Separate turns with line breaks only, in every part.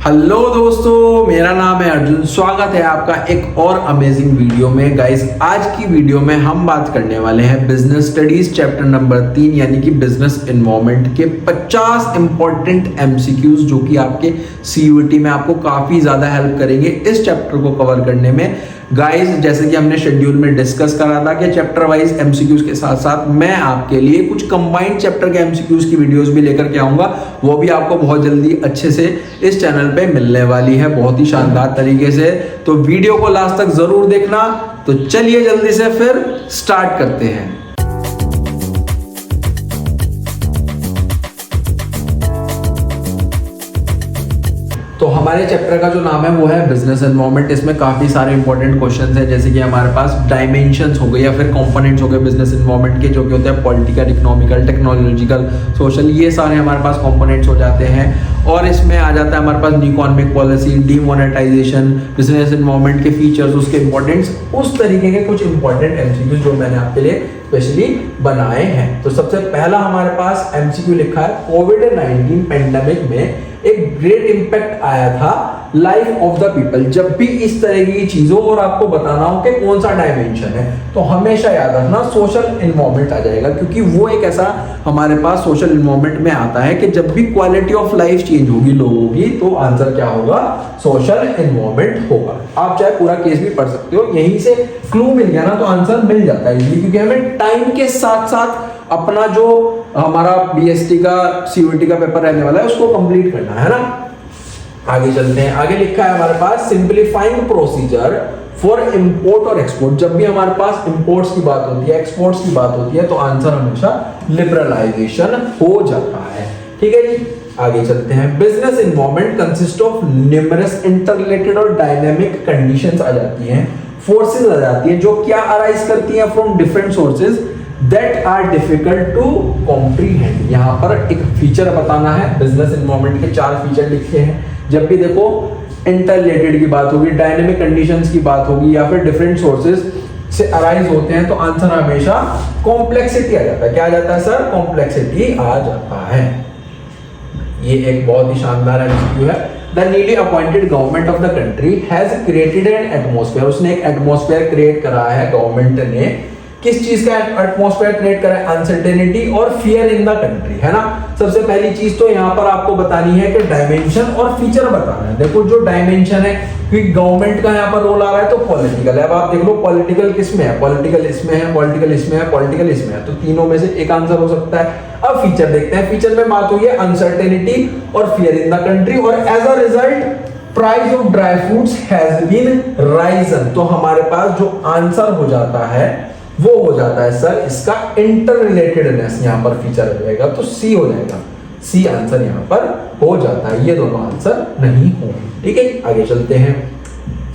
Hello दोस्तों, मेरा नाम है अर्जुन। स्वागत है आपका एक और अमेजिंग वीडियो में। गाइस, आज की वीडियो में हम बात करने वाले हैं बिजनेस स्टडीज चैप्टर नंबर 3 यानी कि बिजनेस एनवायरनमेंट के 50 इंपॉर्टेंट एमसीक्यूज जो कि आपके सीयूईटी में आपको काफी ज्यादा हेल्प करेंगे इस चैप्टर को कवर करने में। गाइस, जैसे कि हमने शेड्यूल में डिस्कस करा था कि चैप्टर वाइज एमसीक्यूज के साथ साथ मैं आपके लिए कुछ कंबाइंड चैप्टर के एमसीक्यूज की वीडियोस भी लेकर के आऊंगा। वो भी आपको बहुत जल्दी अच्छे से इस चैनल पे मिलने वाली है, बहुत ही शानदार तरीके से। तो वीडियो को लास्ट तक जरूर देखना। तो चलिए जल्दी से फिर स्टार्ट करते हैं। तो हमारे चैप्टर का जो नाम है वो है बिजनेस एनवायरनमेंट। इसमें काफी सारे इंपॉर्टेंट क्वेश्चंस हैं, जैसे कि हमारे पास डायमेंशंस हो गए या फिर कंपोनेंट्स हो गए बिजनेस एनवायरनमेंट के, जो कि होते हैं पॉलिटिकल, इकोनॉमिकल, टेक्नोलॉजिकल, सोशल। ये सारे हमारे पास कंपोनेंट्स हो जाते हैं। और इसमें आ जाता है हमारे पास new economic policy, demonetisation, business environment के फीचर्स, उसके इंपॉर्टेंस, उस तरीके के कुछ इंपॉर्टेंट एमसीक्यू जो मैंने आपके लिए स्पेशली बनाए हैं। तो सबसे पहला हमारे पास एमसीक्यू लिखा है, कोविड-19 पेंडेमिक में एक ग्रेट इंपैक्ट आया था लाइफ ऑफ द पीपल। जब भी इस तरह की चीजों और आपको बताना हो कि कौन सा डायमेंशन है, तो हमेशा याद रखना सोशल एनवायरनमेंट आ जाएगा, क्योंकि वो एक ऐसा हमारे पास सोशल एनवायरनमेंट में आता है कि जब भी क्वालिटी ऑफ लाइफ चेंज होगी लोगों की, तो आंसर क्या होगा? सोशल एनवायरनमेंट होगा। आप चाहे पूरा केस भी पढ़ सकते हो, यहीं से क्लू मिल गया ना तो आंसर मिल जाता है इजीली, क्योंकि हमें टाइम के साथ साथ अपना जो हमारा बीएसटी का सीयूईटी का पेपर रहने वाला है उसको कंप्लीट करना है ना। आगे चलते हैं। आगे लिखा है हमारे पास, सिंप्लीफाइंग प्रोसीजर फॉर इंपोर्ट और एक्सपोर्ट। जब भी हमारे पास इंपोर्ट्स की बात होती है, एक्सपोर्ट्स की बात होती है, तो आंसर हमेशा लिबरलाइजेशन हो जाता है। ठीक है जी, आगे चलते हैं। Business environment consist of numerous interrelated और डायनेमिक कंडीशंस आ जाती हैं, फोर्सेस आ जाती हैं, जो क्या अराइज करती हैं from different sources that are difficult to comprehend। यहाँ पर एक फीचर बताना है। बिजनेस एनवायरनमेंट के 4 फीचर लिखे हैं। जब भी देखो इंटररिलेटेड की बात होगी, डायनेमिक कंडीशंस की बात होगी, या फिर डिफरेंट सोर्सेज से अराइज होते हैं, तो आंसर हमेशा कॉम्प्लेक्सिटी आ जाता है। क्या आ जाता है सर? कॉम्प्लेक्सिटी आ जाता है। ये एक बहुत ही शानदार एमसीक्यू है। The newly appointed government of the country has created an atmosphere। उसने एक एटमॉस्फेयर क्रिएट करा है गवर्नमेंट ने। किस चीज का एटमॉस्फेयर क्रिएट करा है? अनसर्टेनिटी और फियर इन द कंट्री, है ना। सबसे पहली चीज तो यहाँ पर आपको बतानी है कि डायमेंशन और फीचर बताना है। देखो, जो डायमेंशन है, क्योंकि गवर्नमेंट का यहाँ पर रोल आ रहा है, तो पॉलिटिकल है। अब आप देख लो, पॉलिटिकल किस में है? पॉलिटिकल इसमें है, पॉलिटिकल इसमें है, पॉलिटिकल इसमें है, तो तीनों में से एक आंसर हो सकता है। अब फीचर देखते हैं। फीचर में बात हुई है अनसर्टेनिटी और फियर इन द कंट्री, और as a result price of dry fruits has been risen. तो हमारे पास जो आंसर हो जाता है वो हो जाता है सर इसका इंटर रिलेटेडनेस। यहां पर फीचर हो जाएगा तो सी हो जाएगा। सी आंसर यहां पर हो जाता है, ये दोनों आंसर नहीं होंगे। ठीक है, आगे चलते हैं।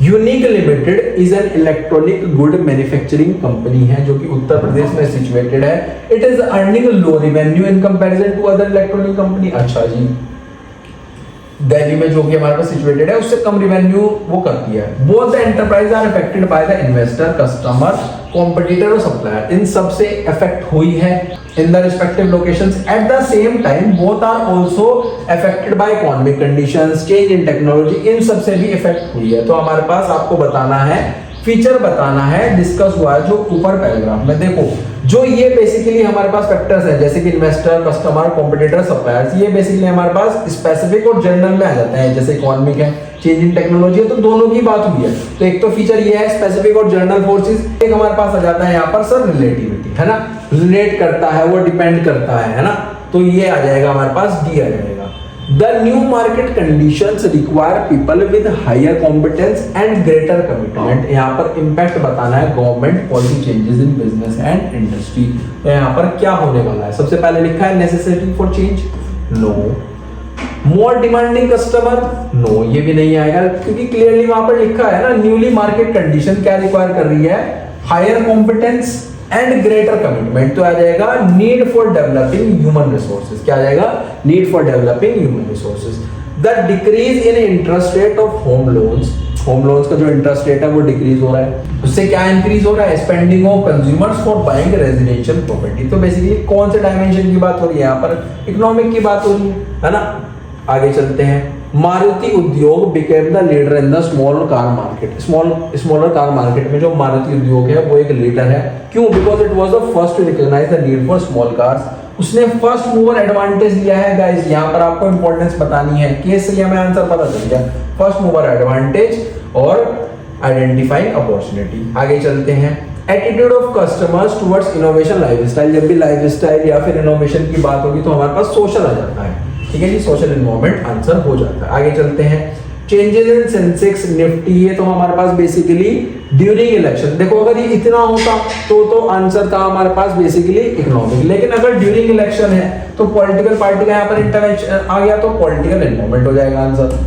Unique Limited is an electronic good manufacturing company है, जो कि उत्तर प्रदेश में सिचुएटेड है। It is earning low revenue in comparison to other electronic company. अच्छा जी, दिल्ली में जो कि हमारे पास सिचुएटेड है उससे कम रिवेन्यू वो करती है। Both the enterprise are affected by the investor, customer, competitor और सप्लायर। इन सब से अफेक्ट हुई है in the respective locations. At the same time both are also affected by economic conditions, change in technology. इन सब से भी अफेक्ट हुई है। तो हमारे पास आपको बताना है, फीचर बताना है, डिस्कस हुआ है जो ऊपर पैराग्राफ में। देखो, जो ये बेसिकली हमारे पास फैक्टर्स हैं, जैसे कि इन्वेस्टर, कस्टमर, कॉम्पिटिटर, सप्लायर्स, ये बेसिकली हमारे पास स्पेसिफिक और जनरल में आ जाते हैं। जैसे इकोनॉमिक है, चेंज इन टेक्नोलॉजी है, तो दोनों की बात हुई है। तो एक तो फीचर ये है स्पेसिफिक और जनरल फोर्सेस। एक हमारे पास आ जाता है यहाँ पर सर रिलेटिविटी, है ना। रिलेट करता है, वो डिपेंड करता है ना। तो ये आ जाएगा हमारे पास, डी आ जाएगा। The new market conditions require people with higher competence and greater commitment। यहाँ पर impact बताना है government policy changes in business and industry. तो यहाँ पर क्या होने वाला है? सबसे पहले लिखा है necessity for change, no. More demanding customer, no, ये भी नहीं आएगा, क्योंकि क्लियरली वहां पर लिखा है ना, न्यूली मार्केट कंडीशन क्या रिक्वायर कर रही है? Higher competence and greater commitment. तो आ जाएगा need for developing human resources. क्या आ जाएगा? Need for developing human resources. The decrease in interest rate of home loans. Home loans का जो इंटरेस्ट रेट है वो डिक्रीज हो रहा है। उससे क्या इंक्रीज हो रहा है? Spending of consumers for buying residential property. तो बेसिकली कौन से डायमेंशन की बात हो रही है? यहाँ पर इकोनॉमिक की बात हो रही है ना। आगे चलते हैं। मारुति उद्योग became the leader in the small car market. Smaller car market में जो मारुति उद्योग है वो एक लीडर है। क्यों? Because it was the first to recognise the need for small cars. उसने फर्स्ट मूवर एडवांटेज लिया है गाइस। यहाँ पर आपको इंपॉर्टेंस बतानी है, केस से हमें आंसर पता चल गया। फर्स्ट मूवर एडवांटेज और आइडेंटिफाइंग अपॉर्चुनिटी। आगे चलते हैं। Attitude of customers towards innovation lifestyle. जब भी लाइफस्टाइल या फिर इनोवेशन की बात होगी तो हमारे पास सोशल आ जाता है। ठीक है जी, सोशल इन्वॉल्वमेंट आंसर हो जाता है। आगे चलते हैं। चेंजेस इन सेंसेक्स निफ्टी, ये तो हमारे पास बेसिकली ड्यूरिंग इलेक्शन। देखो अगर ये इतना होता तो आंसर था हमारे पास बेसिकली इकोनॉमिक, लेकिन अगर ड्यूरिंग इलेक्शन है तो पॉलिटिकल पार्टी का यहाँ पर इंटरवेंशन आ गया तो पॉलिटिकल इन्वॉल्वमेंट हो जाएगा आंसर।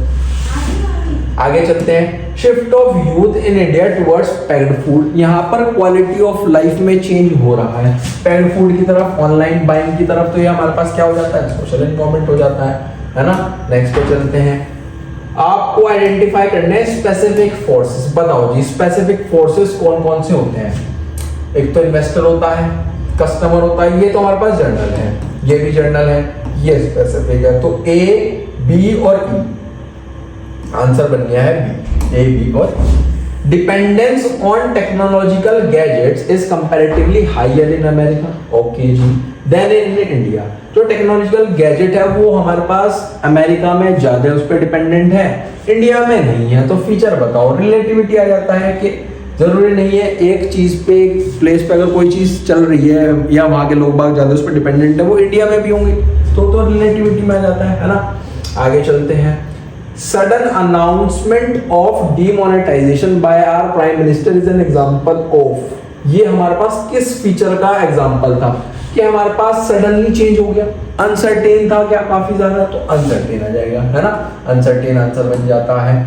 आगे चलते हैं। Shift of youth in India towards packed food. यहाँ पर क्वालिटी ऑफ लाइफ में चेंज हो रहा है पैक्ड फूड की तरफ, ऑनलाइन बाइंग की तरफ। तो ये हमारे पास क्या हो जाता है? सोशल इन्वॉल्वमेंट हो जाता है ना। नेक्स्ट पे चलते हैं। आपको आइडेंटिफाई करने स्पेसिफिक फोर्सेस। बताओ जी, स्पेसिफिक फोर्सेस कौन कौन से होते हैं? एक तो इन्वेस्टर होता है, कस्टमर होता है, ये तो हमारे पास जर्नल है, ये भी जर्नल है, ये स्पेसिफिक है। तो ए, बी और ई आंसर बन गया है बी, ए, बी और dependence on technological gadgets is comparatively higher in America, okay जी, देन इन इंडिया। जो टेक्नोलॉजिकल गैजेट है वो हमारे पास अमेरिका में ज्यादा उस पर डिपेंडेंट है, इंडिया में नहीं है। तो फीचर बताओ। रिलेटिविटी आ जाता है कि जरूरी नहीं है एक चीज पे, एक प्लेस पे अगर कोई चीज चल रही है या वहां के लोग बाग ज्यादा उस पर डिपेंडेंट है, वो इंडिया में भी होंगे, तो रिलेटिविटी में आ जाता है ना। आगे चलते हैं। Sudden announcement of demonetisation by our prime minister is an example of. ये हमारे पास किस फीचर का एग्जांपल था कि हमारे पास सडनली चेंज हो गया? अनसर्टेन था क्या काफी ज्यादा? तो अनसर्टेन आ जाएगा, है ना। अनसर्टेन आंसर बन जाता है।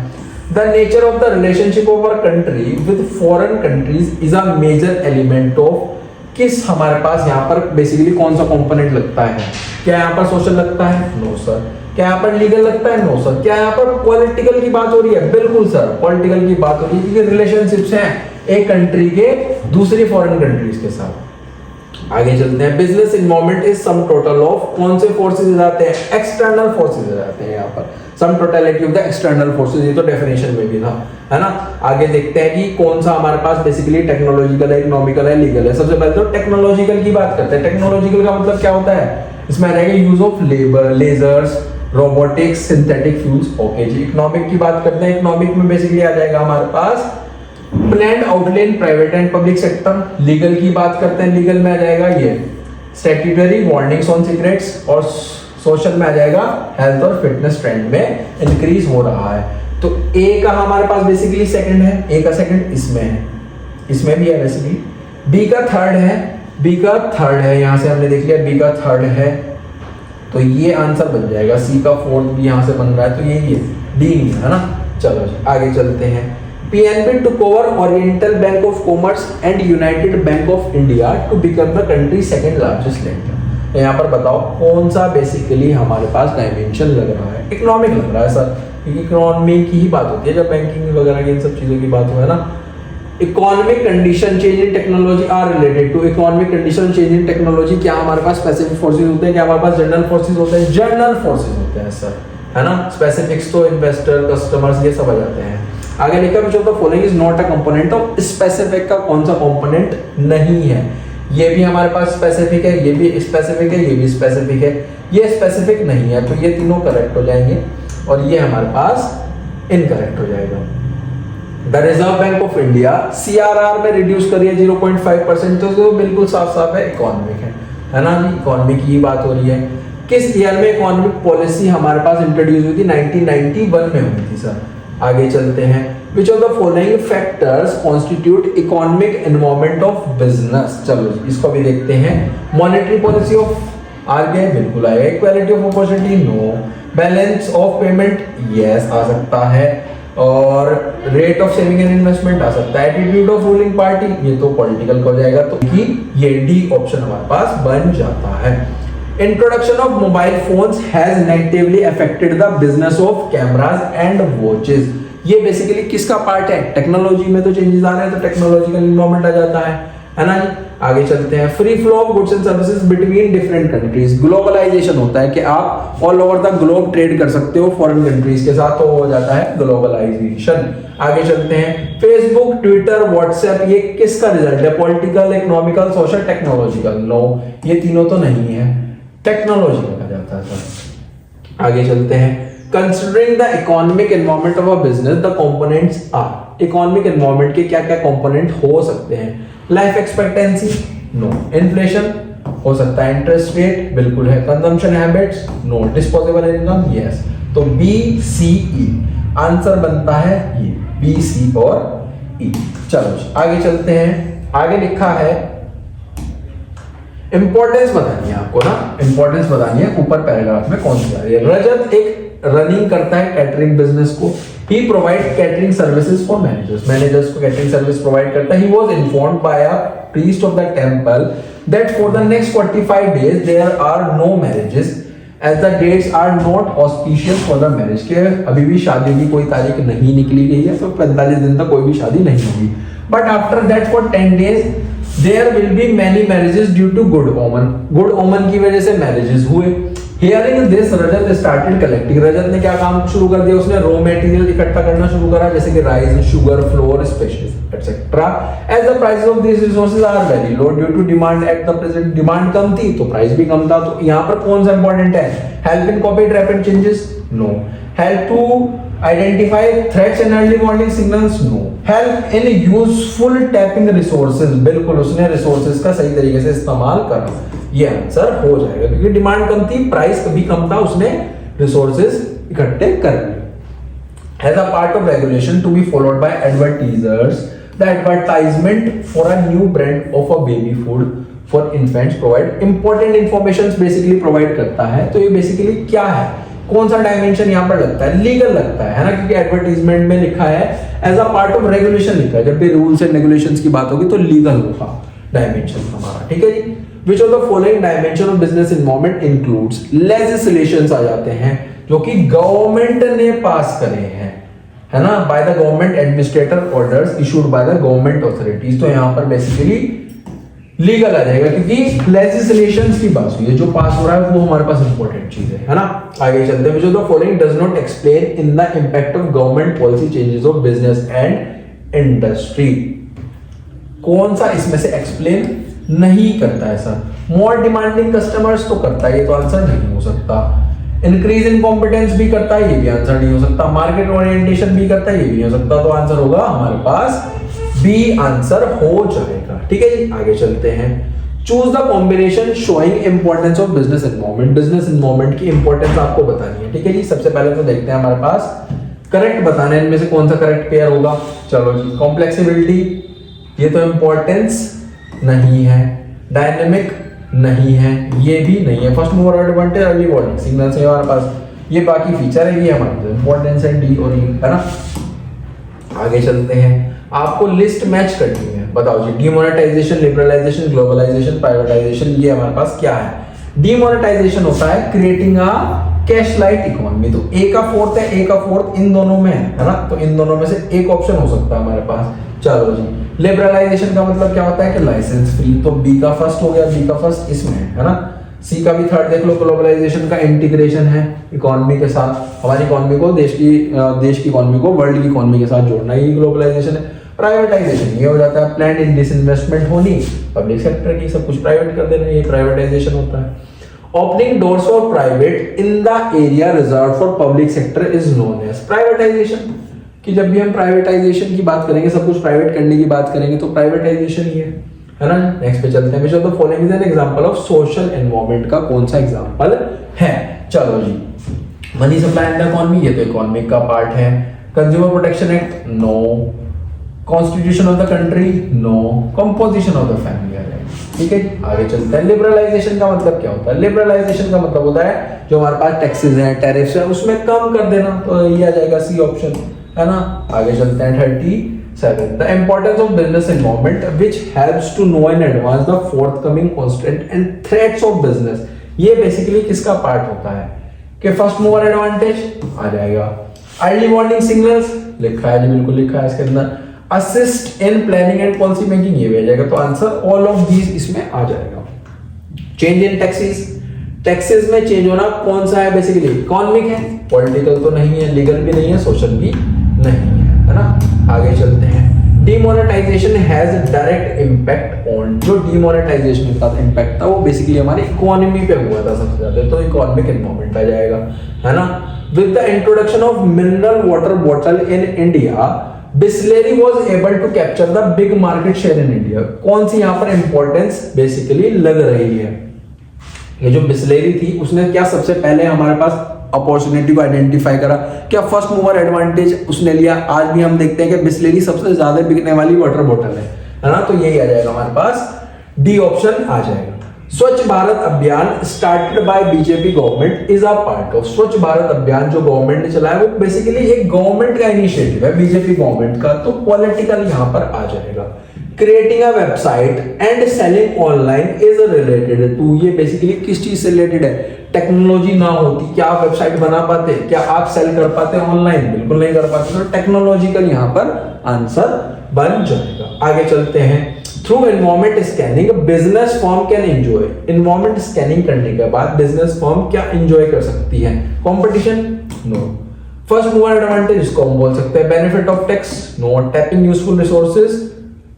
The nature of the relationship of our country with foreign countries is a major element of. किस हमारे पास यहाँ पर बेसिकली कौन सा कंपोनेंट लगता है? क्या यहाँ पर सोशल लगता है? No sir. क्या यहाँ पर लीगल लगता है? No sir. क्या यहाँ पर पॉलिटिकल की बात हो रही है? बिल्कुल सर, पॉलिटिकल की बात हो रही है, क्योंकि रिलेशनशिप्स हैं एक कंट्री के दूसरी फॉरेन कंट्रीज के साथ। आगे चलते हैं। Business involvement is some total of. कौन से फोर्सेज आते हैं? एक्सटर्नल फोर्सेज आते हैं यहाँ पर, sum totality of the external forces. ये तो डेफिनेशन में भी था, है ना। आगे देखते हैं कि कौन सा हमारे पास बेसिकली टेक्नोलॉजिकल है, इकोनॉमिकल है, लीगल है। सबसे पहले तो टेक्नोलॉजिकल की बात करते हैं। टेक्नोलॉजिकल का मतलब क्या होता है? इसमें आ जाएगा use of labour, lasers, robotics, synthetic fuels, okay जी। इकोनॉमिक की बात करते हैं। इकोनॉमिक में बेसिकली आ जाएगा हमारे पास planned outlay in private and public sector. Legal की बात करते हैं। लीगल में आ जाएगा ये स्टैट्यूटरी वार्निंग्स ऑन सिगरेट्स, और सोशल में आ जाएगा हेल्थ और फिटनेस ट्रेंड में इंक्रीज हो रहा है। तो ए का हमारे पास बेसिकली सेकंड है, ए का सेकंड इसमें है, इसमें भी है बेसिकली। बी का थर्ड है, बी का थर्ड है, यहां से हमने देख लिया बी का थर्ड है, तो ये आंसर बन जाएगा। सी का फोर्थ भी यहां से बन रहा है, तो ये डी नहीं है ना। चलो आगे चलते हैं। PNB took over Oriental Bank of Commerce and United Bank of India to become the country's second largest lender। यहाँ पर बताओ कौन सा बेसिकली हमारे पास डायमेंशन लग रहा है? इकोनॉमिक लग रहा है सर, क्योंकि इकोनॉमी की ही बात होती है जब बैंकिंग वगैरह की इन सब चीजों की बात हो, है ना। Economic condition change in technology are related to economic condition change in technology. क्या हमारे पास स्पेसिफिक फोर्सेज होते हैं? क्या हमारे पास जनरल फोर्सेज होते हैं? जनरल फोर्सेज होते हैं सर, है ना। स्पेसिफिक्स तो इन्वेस्टर, कस्टमर्स, ये सब आ जाते हैं। आगे लिखा विच of the following is not a component of. Specific का कौन सा कंपोनेंट नहीं है? ये भी हमारे पास स्पेसिफिक है, ये भी स्पेसिफिक है, ये भी स्पेसिफिक है, ये स्पेसिफिक नहीं है, तो ये तीनों करेक्ट हो जाएंगे और ये हमारे पास इनकरेक्ट हो जाएगा। The reserve bank of India CRR में रिड्यूस करिए 0.5%, तो बिल्कुल साफ साफ है, इकोनॉमिक है ना। इकोनॉमी की बात हो रही है। किस ईयर में इकोनॉमिक पॉलिसी हमारे पास इंट्रोड्यूस हुई थी? 1991 में हुई थी सर। आगे चलते हैं। Which of the following factors constitute economic environment of business? चलो इसको भी देखते हैं। Monetary policy of RBI बिल्कुल आएगा। Equality of opportunity no. Balance of payment yes आ सकता है, और rate of saving and investment आ सकता है। Attitude of ruling party ये तो political हो जाएगा, तो कि ये D ऑप्शन हमारे पास बन जाता है। Introduction of mobile phones has negatively affected the business of cameras and watches। ये बेसिकली किसका पार्ट है? टेक्नोलॉजी में तो चेंजेस आ रहे हैं, तो टेक्नोलॉजिकल इन्वॉल्वमेंट आ जाता है ना जी। आगे चलते हैं, free flow of goods and services between different countries. Globalisation होता है कि आप all over the globe trade कर सकते हो फॉरेन कंट्रीज के साथ, तो हो जाता है ग्लोबलाइजेशन। आगे चलते हैं, फेसबुक, ट्विटर, व्हाट्सएप, ये किसका रिजल्ट है? Political, economical, social, technological? No, ये तीनों तो नहीं है, टेक्नोलॉजी कहा जाता है सर। आगे चलते हैं, considering the economic environment of a business the components are. Economic environment के क्या क्या कंपोनेंट हो सकते हैं? Life expectancy? नो। इन्फ्लेशन? हो सकता है। Interest rate? बिल्कुल है। Consumption habits? No. Disposable income? Yes. तो बी सी ई आंसर बनता है ये, बी सी और ई। चलो आगे चलते हैं, आगे लिखा है इंपॉर्टेंस बतानी है आपको ना, इंपॉर्टेंस बतानी है ऊपर पैराग्राफ में कौन सी आ रही है। रजत एक रनिंग करता है कैटरिंग बिजनेस को, he provide catering services for managers, managers को कैटरिंग सर्विस प्रोवाइड करता है। He was informed by a priest of the temple that for the next 45 days there are no marriages as the dates are not auspicious for the marriage, के अभी भी शादी की कोई तारीख नहीं निकली गई है, तो 45 दिन तक कोई भी शादी नहीं होगी। But after that for 10 days there will be many marriages due to good omen, good omen की वजह से मैरिजेस हुए। Hearing this Rajat started collecting, Rajat ने क्या काम शुरू कर दिया? उसने रॉ मटेरियल इकट्ठा करना शुरू करा, जैसे कि rice, sugar, flour, spices etcetera. As the prices of this resources are very low due to demand at the present, demand कम थी तो प्राइस भी कम था। तो यहाँ पर कौन सा इंपॉर्टेंट है? Help in copy rapid changes? No. Help to identify threats and early warning signals? No. Help in useful tapping resources, बिल्कुल उसने रिसोर्सेज का सही तरीके से इस्तेमाल करा, ये आंसर हो जाएगा, क्योंकि डिमांड कम थी, प्राइस भी कम था, उसने रिसोर्सेज इकट्ठे कर लिए। As a part of regulation to be followed by advertisers, the advertisement for a new brand of a baby food for infants provide important information basically provide करता है। तो ये बेसिकली क्या है, कौन सा डायमेंशन यहाँ पर लगता है? लीगल लगता है ना, क्योंकि एडवर्टाइजमेंट में लिखा है as a part of regulation लिखा है, जब भी रूल्स एंड रेगुलेशंस की बात होगी तो लीगल होगा डायमेंशन हमारा, ठीक है जी। Which of the following dimension of business environment includes? Legislations आ जाते हैं जो कि गवर्नमेंट ने पास करे हैं, है ना, by the government administrator, orders issued by the government authorities. तो यहाँ पर बेसिकली लीगल आ जाएगा, क्योंकि लेजिस्लेशंस की बात हुई है, जो पास हो रहा है वो हमारे पास इंपॉर्टेंट चीज है ना। आगे चलते हैं, which of the following does not explain in the impact of government policy changes of business and industry? कौन सा इसमें से एक्सप्लेन नहीं करता है सर? मोर डिमांडिंग कस्टमर्स तो करता है, ये तो आंसर नहीं हो सकता। इंक्रीज इन कॉम्पिटेंस भी करता है, ये भी आंसर नहीं हो सकता। मार्केट ओरिएंटेशन भी करता है, ये भी नहीं हो सकता। तो आंसर होगा हमारे पास बी आंसर हो जाएगा, ठीक है जी। आगे चलते हैं, choose the combination showing importance of business environment, business environment की इंपॉर्टेंस आपको बतानी है, ठीक है जी। सबसे पहले तो देखते हैं हमारे पास करेक्ट बताना है, इनमें से कौन सा करेक्ट पेयर होगा। चलो जी, कॉम्प्लेक्सिबिलिटी, ये तो इंपॉर्टेंस नहीं है। डायनेमिक नहीं है, ये भी नहीं है। First mover advantage, early warning signal से हमारे पास ये बाकी फीचर है, ये हमारे इंपॉर्टेंस है, डी और ई, है ना। आगे चलते हैं, आपको लिस्ट मैच करनी है, बताओ जी। डीमोनेटाइजेशन, लिबरलाइजेशन, ग्लोबलाइजेशन, प्राइवेटाइजेशन, ये हमारे पास क्या है? डीमोनेटाइजेशन होता है creating a cash light economy. तो ए का फोर्थ है, ए का फोर्थ इन दोनों में है ना, तो इन दोनों में से एक ऑप्शन हो सकता है हमारे पास। चलो जी, लिबरलाइजेशन का मतलब क्या होता है कि लाइसेंस फ्री, तो बी का फर्स्ट हो गया, बी का फर्स्ट इसमें है ना। सी का भी थर्ड देख लो। ग्लोबलाइजेशन का इंटीग्रेशन है इकोनॉमी के साथ, हमारी इकोनॉमी को देश की इकोनॉमी को वर्ल्ड की इकोनॉमी के साथ जोड़ना, ये ग्लोबलाइजेशन है। प्राइवेटाइजेशन ये हो जाता है प्लान्ड इन डिसइन्वेस्टमेंट होनी पब्लिक सेक्टर की, सब कुछ प्राइवेट कर देना, ये प्राइवेटाइजेशन होता है। Opening doors for private in the area reserve for public sector is known as privatisation, कि जब भी हम प्राइवेटाइजेशन की बात करेंगे, सब कुछ प्राइवेट करने की बात करेंगे, तो प्राइवेटाइजेशन ही है ना। नेक्स्ट पे चलते हैं, which of the following is an example of social environment का कौन सा एग्जांपल है? चलो जी, money supply in the economy, ये तो इकोनॉमिक का पार्ट है। Consumer protection act, no. Constitution of the country, no. Composition of the family act, ठीक है। आगे चलते हैं, लिबरलाइजेशन का मतलब क्या होता है? लिबरलाइजेशन का मतलब होता है जो हमारे पास टैक्सेस हैं, टैरिफ्स हैं, उसमें कम कर देना, तो ये आ जाएगा सी ऑप्शन, है ना। आगे चलते हैं 37, the importance of business environment which helps to know in advance the forthcoming constant and threats of business. ये बेसिकली किसका पार्ट होता है कि फर्स्ट मूवर एडवांटेज आ जाएगा। अर्ली वार्निंग सिग्नल्स लिखा है जी, बिल्कुल लिखा है इसके अंदर। Assist in planning and policy making, ये भी आ जाएगा। तो आंसर ऑल ऑफ दीज इसमें आ जाएगा। चेंज इन टैक्सेस, टैक्सेस में चेंज होना कौन सा है? बेसिकली इकोनॉमिक है, पॉलिटिकल तो नहीं है, लीगल भी नहीं है, सोशल भी नहीं है ना। आगे चलते हैं। Demonetisation has direct impact on, जो डिमोनेटाइजेशन का इम्पैक्ट था वो बेसिकली हमारी इकोनॉमी पे हुआ था सबसे ज्यादा, तो इकोनॉमिक एनवायरमेंट आ जाएगा, है ना। With the introduction of mineral water bottle in India, Bisleri was able to capture the big market share in India. कौन सी यहाँ पर इंपॉर्टेंस बेसिकली लग रही है? ये जो बिस्लेरी थी उसने क्या सबसे पहले हमारे पास अपॉर्चुनिटी को आइडेंटिफाई करा, क्या फर्स्ट मूवर एडवांटेज उसने लिया। आज भी हम देखते हैं कि बिस्लेरी सबसे ज्यादा बिकने वाली वाटर बॉटल है ना। तो यही आ जाएगा हमारे पास, डी ऑप्शन आ जाएगा। स्वच्छ भारत अभियान started by BJP government is a part of, स्वच्छ भारत अभियान जो गवर्नमेंट ने चलाया वो बेसिकली एक गवर्नमेंट का इनिशिएटिव है, बीजेपी गवर्नमेंट का, तो पॉलिटिकल यहां पर आ जाएगा। Creating a website and selling online is related to, ये बेसिकली किस चीज से रिलेटेड है? टेक्नोलॉजी ना होती क्या आप वेबसाइट बना पाते, क्या आप सेल कर पाते ऑनलाइन? बिल्कुल नहीं कर पाते। तो टेक्नोलॉजिकल यहां पर आंसर बन जाएगा। आगे चलते हैं। Through environment scanning business firm can enjoy, environment scanning करने के बाद बिजनेस फर्म क्या एंजॉय कर सकती है? Competition? No. First mover advantage, इसको हम बोल सकते हैं। Benefit of tax? No. Tapping useful resources?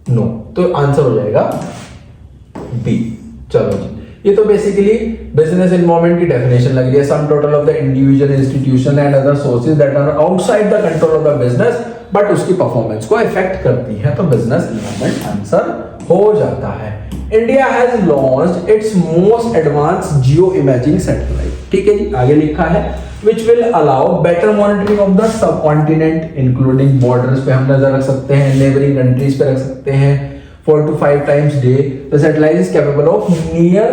No. तो आंसर हो जाएगा बी। चलो जी, ये तो बेसिकली बिजनेस एनवायरनमेंट की डेफिनेशन लग रही है। Sum total of the individual institution and other sources that are outside the control of the business but उसकी परफॉर्मेंस को इफेक्ट करती है, तो बिजनेस एनवायरनमेंट आंसर हो जाता है। India has launched it's most advanced Jio imaging satellite, ठीक है जी। आगे लिखा है which will allow better monitoring of the subcontinent including borders पे हम नजर रख सकते हैं, neighboring countries पे रख सकते हैं 4 to 5 times day। The satellite is capable of near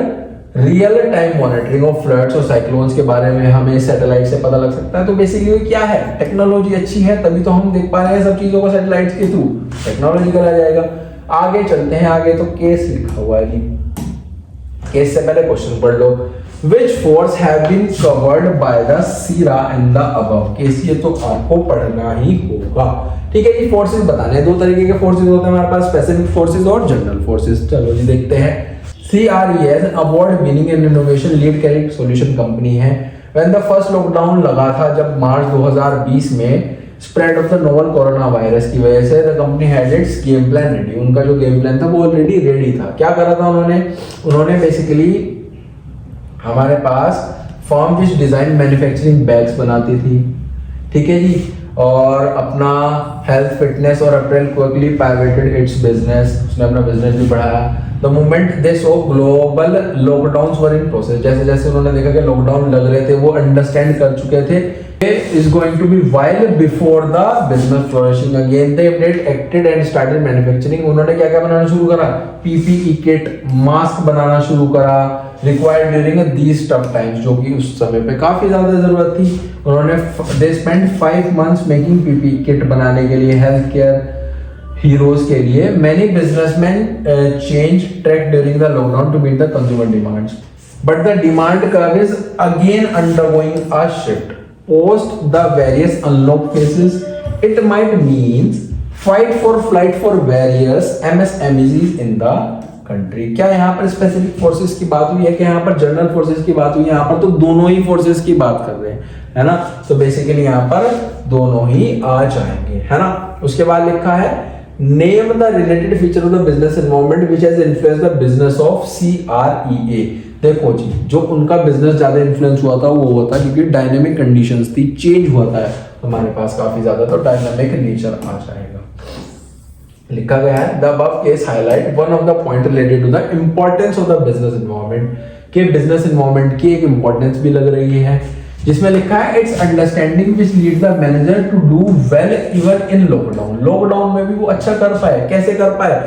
real time monitoring of floods और cyclones के बारे में हमें सैटेलाइट से पता लग सकता है। तो बेसिकली क्या है, टेक्नोलॉजी अच्छी है तभी तो हम देख पा रहे हैं सब चीजों को सैटेलाइट्स के थ्रू, टेक्नोलॉजिकल आ जाएगा। आगे चलते हैं। आगे तो केस लिखा हुआ है जी, केस से पहले क्वेश्चन पढ़ लो। Which force have been covered by the SIRA in the above? Case ये तो आपको पढ़ना ही होगा, ठीक है जी। फोर्सेस बताने हैं, दो तरीके के फोर्सेस होते हैं हमारे पास, स्पेसिफिक फोर्सेस और जनरल फोर्सेस। चलो जी देखते हैं। CRES award winning and innovation lead career solution company है। When the first लॉकडाउन लगा था जब मार्च 2020 में spread of the novel corona virus की वजह से, the company had its game plan ready. उनका जो गेम प्लान था वो ऑलरेडी रेडी था। क्या करा था उन्होंने बेसिकली हमारे पास फर्म विच डिजाइन मैन्युफैक्चरिंग बैग्स बनाती थी, ठीक है जी, और अपना हेल्थ फिटनेस और अपरेल क्विकली पाइवटेड इट्स बिजनेस, उसने अपना बिजनेस भी बढ़ाया। The moment they so global lockdowns were in process, जैसे जैसे उन्होंने देखा कि लॉकडाउन लग रहे थे वो अंडरस्टैंड कर चुके थे is going to be while before the business flourishing again they acted and started manufacturing। उन्होंने क्या क्या बनाना शुरू करा? PPE किट, मास्क बनाना शुरू करा, required during these tough times, जो कि उस समय पे काफी ज्यादा जरूरत थी। उन्होंने they spent 5 months making PPE kit बनाने के लिए हेल्थ केयर हीरोज के लिए। Many businessmen changed track during the lockdown to meet the consumer demands, but the demand curve is again undergoing a shift post the various unlock phases। It might means fight for flight for various MSMEs in the country। क्या यहाँ पर specific forces की बात हुई है कि यहाँ पर जनरल फोर्सेस की बात हुई है? यहाँ पर तो दोनों ही फोर्सेस की बात कर रहे हैं, है ना। तो बेसिकली यहाँ पर दोनों ही आ जाएंगे, है ना। उसके बाद लिखा है name the related feature of the business environment which has influenced the business of CREA। देखो जी, जो उनका बिजनेस ज्यादा इन्फ्लुएंस हुआ था वो हुआ था क्योंकि डायनेमिक कंडीशंस थी, चेंज हुआ था हमारे पास काफी ज्यादा, तो डायनेमिक नेचर आ जाएगा। लिखा गया है the above case highlight one of the point related to the importance of the business environment, के बिजनेस एनवायरनमेंट की एक इंपॉर्टेंस भी लग रही है, जिसमें लिखा है its understanding which lead the manager to do well even in lockdown. Lockdown में भी वो अच्छा कर पाए, कैसे कर पाए?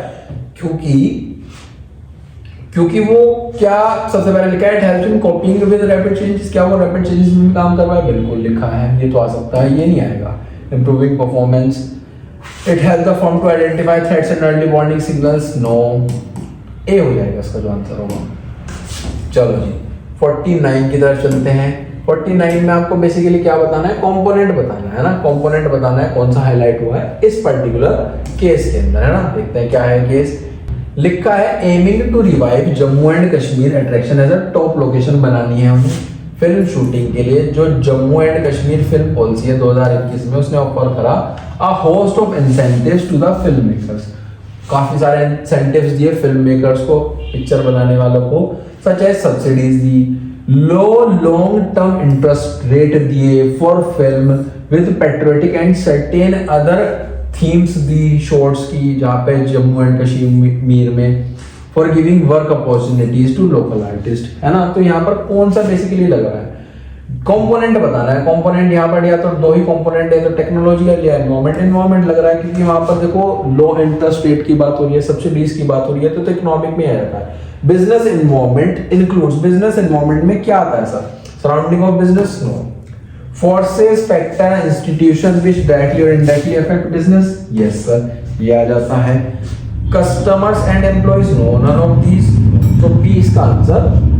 क्योंकि वो क्या सबसे पहले लिखा है, it helps in coping with rapid changes. क्या वो रैपिड चेंजेस में भी काम कर पाए? बिल्कुल लिखा है, ये तो आ सकता है, ये नहीं आएगा। Improving performance, it help the firm to identify threats and early warning signals. No, A हो जाएगा इसका जो आंसर होगा। चलो जी 49 की तरफ चलते हैं। 49 में आपको बेसिकली क्या बताना है, कंपोनेंट बताना है ना, कंपोनेंट बताना है कौन सा हाईलाइट हुआ है इस पर्टिकुलर केस के अंदर, है ना। देखते हैं क्या है केस। लिखा है aiming to revive Jammu and Kashmir attraction as a top location बनानी है हमें फिल्म शूटिंग के लिए। जो Jammu and Kashmir film policy है 2021 में, उसने ऑफर करा a host of incentives to the film makers. काफी सारे इंसेंटिव्स दिए फिल्म मेकर्स को, पिक्चर बनाने वालों को, सच एज सब्सिडीज दी, low long term interest rate दिए for film with patriotic and certain other themes दी शॉर्ट्स की, जहाँ पे जम्मू एंड कश्मीर में for giving work opportunities to local artist, है ना। तो यहाँ पर कौन सा बेसिकली लग रहा है, कंपोनेंट बताना है। कंपोनेंट यहाँ पर या तो दो ही कंपोनेंट है, तो टेक्नोलॉजिकल या एनवायरमेंट लग रहा है, क्योंकि वहां पर देखो लो इंटरेस्ट रेट की बात हो रही है, सब्सिडीज की बात हो रही है, तो इकोनॉमिक में आ जाता है। Business environment includes, business environment में क्या आता है sir, surrounding of business, no. Forces, factor, institution which directly और indirectly affect business, yes sir, ये आ जाता है। Customers and employees, no, none of these, तो बी इसका आंसर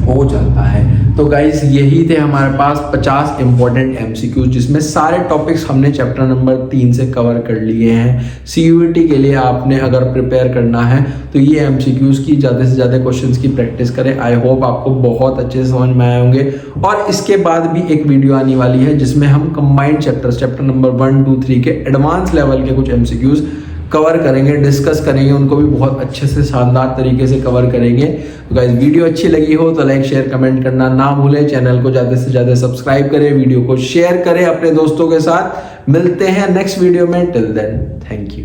हो जाता है। तो गाइस यही थे हमारे पास 50 इंपॉर्टेंट एमसीक्यूज, जिसमें सारे टॉपिक्स हमने चैप्टर नंबर 3 से कवर कर लिए हैं। सीयूईटी के लिए आपने अगर प्रिपेयर करना है तो ये एमसीक्यूज की ज़्यादा से ज़्यादा क्वेश्चंस की प्रैक्टिस करें। आई होप आपको बहुत अच्छे से समझ में आए होंगे। और इसके बाद भी एक वीडियो आने वाली है जिसमें हम कंबाइंड चैप्टर नंबर 1, 2, 3 के एडवांस लेवल के कुछ एमसीक्यूज कवर करेंगे, डिस्कस करेंगे, उनको भी बहुत अच्छे से शानदार तरीके से कवर करेंगे। तो गाइस वीडियो अच्छी लगी हो तो लाइक शेयर कमेंट करना ना भूलें, चैनल को ज़्यादा से ज़्यादा सब्सक्राइब करें, वीडियो को शेयर करें अपने दोस्तों के साथ। मिलते हैं नेक्स्ट वीडियो में, टिल देन थैंक यू।